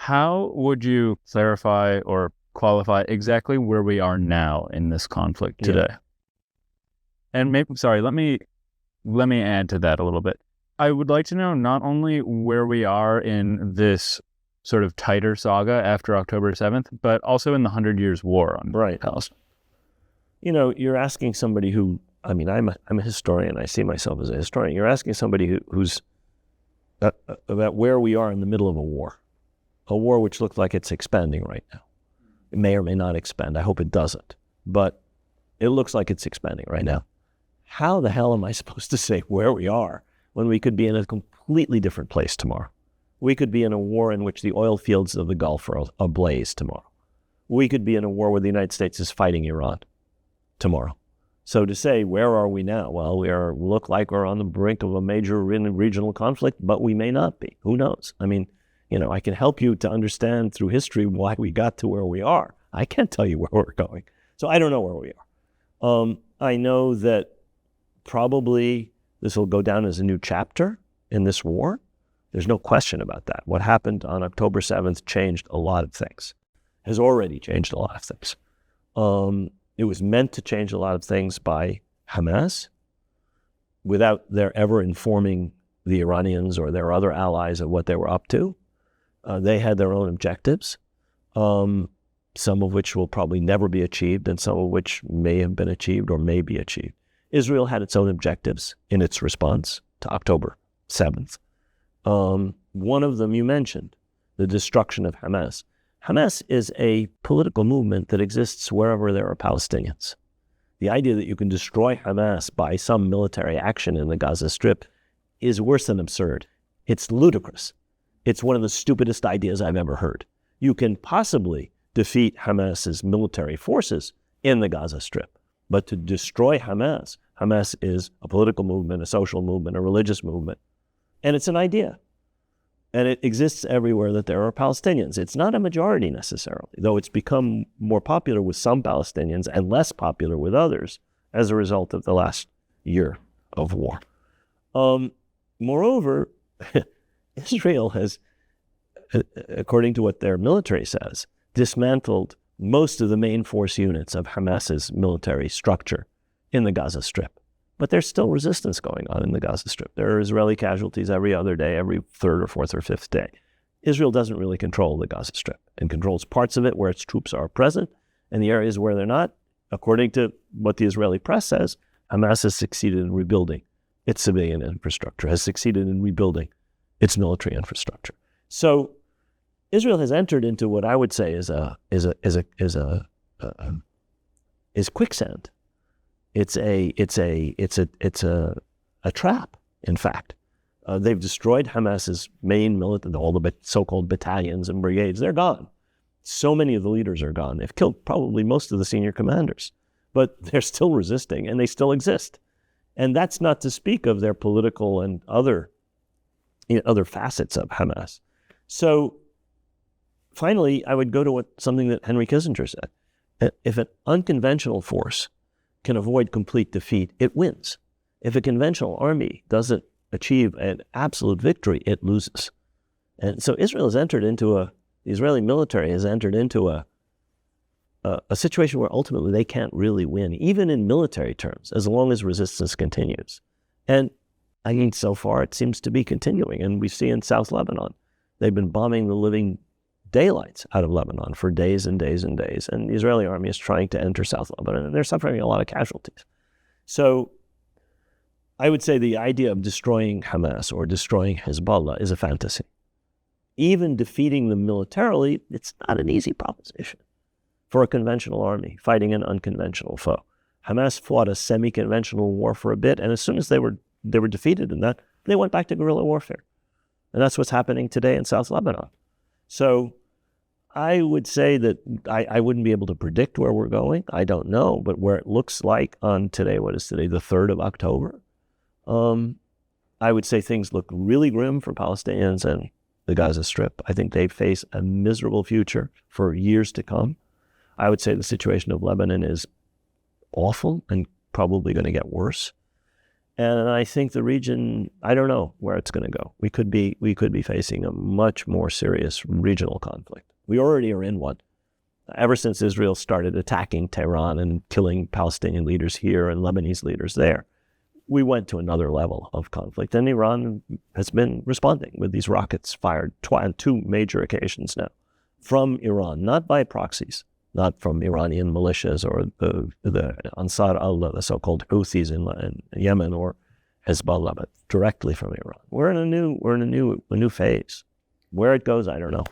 How would you clarify or qualify exactly where we are now in this conflict today? And maybe, sorry, let me add to that a little bit. I would like to know not only where we are in this sort of tighter saga after October 7th, but also in the 100 Years' War on Palestine. You're asking somebody who, I'm a historian. I see myself as a historian. You're asking somebody who's about where we are in the middle of a war which looks like it's expanding right now. It may or may not expand. I hope it doesn't, but it looks like it's expanding right now. How the hell am I supposed to say where we are when we could be in a completely different place tomorrow? We could be in a war in which the oil fields of the Gulf are ablaze tomorrow. We could be in a war where the United States is fighting Iran tomorrow. So to say, where are we now? Well, look like we're on the brink of a major regional conflict, but we may not be. Who knows? I can help you to understand through history why we got to where we are. I can't tell you where we're going. So I don't know where we are. I know that probably this will go down as a new chapter in this war. There's no question about that. What happened on October 7th changed a lot of things, has already changed a lot of things. It was meant to change a lot of things by Hamas without their ever informing the Iranians or their other allies of what they were up to. They had their own objectives, some of which will probably never be achieved and some of which may have been achieved or may be achieved. Israel had its own objectives in its response to October 7th. One of them you mentioned, the destruction of Hamas. Hamas is a political movement that exists wherever there are Palestinians. The idea that you can destroy Hamas by some military action in the Gaza Strip is worse than absurd. It's ludicrous. It's one of the stupidest ideas I've ever heard. You can possibly defeat Hamas's military forces in the Gaza Strip, but to destroy Hamas is a political movement, a social movement, a religious movement, and it's an idea. And it exists everywhere that there are Palestinians. It's not a majority necessarily, though it's become more popular with some Palestinians and less popular with others as a result of the last year of war. Moreover, Israel has, according to what their military says, dismantled most of the main force units of Hamas's military structure in the Gaza Strip. But there's still resistance going on in the Gaza Strip. There are Israeli casualties every other day, every third or fourth or fifth day. Israel doesn't really control the Gaza Strip and controls parts of it where its troops are present, and the areas where they're not, according to what the Israeli press says, Hamas has succeeded in rebuilding its civilian infrastructure, has succeeded in rebuilding its military infrastructure. So Israel has entered into what I would say is quicksand. It's a trap. In fact, they've destroyed Hamas's main militant, all the so-called battalions and brigades. They're gone. So many of the leaders are gone. They've killed probably most of the senior commanders, but they're still resisting and they still exist. And that's not to speak of their political and other facets of Hamas. So finally, I would go to something that Henry Kissinger said. If an unconventional force can avoid complete defeat, it wins. If a conventional army doesn't achieve an absolute victory, it loses. And so the Israeli military has entered into a situation where ultimately they can't really win, even in military terms, as long as resistance continues. And so far it seems to be continuing. And we see in South Lebanon, they've been bombing the living daylights out of Lebanon for days and days and days. And the Israeli army is trying to enter South Lebanon, and they're suffering a lot of casualties. So I would say the idea of destroying Hamas or destroying Hezbollah is a fantasy. Even defeating them militarily, it's not an easy proposition for a conventional army fighting an unconventional foe. Hamas fought a semi-conventional war for a bit, and as soon as they were defeated in that, they went back to guerrilla warfare. And that's what's happening today in South Lebanon. So I would say that I wouldn't be able to predict where we're going. I don't know, but where it looks like on today, what is today, the 3rd of October, I would say things look really grim for Palestinians and the Gaza Strip. I think they face a miserable future for years to come. I would say the situation of Lebanon is awful and probably going to get worse. And I think the region, I don't know where it's going to go. We could be facing a much more serious regional conflict. We already are in one. Ever since Israel started attacking Tehran and killing Palestinian leaders here and Lebanese leaders there, we went to another level of conflict. And Iran has been responding with these rockets fired on two major occasions now from Iran, not by proxies, not from Iranian militias or the Ansar Allah, the so-called Houthis in Yemen, or Hezbollah, but directly from Iran. We're in a new phase. Where it goes, I don't know.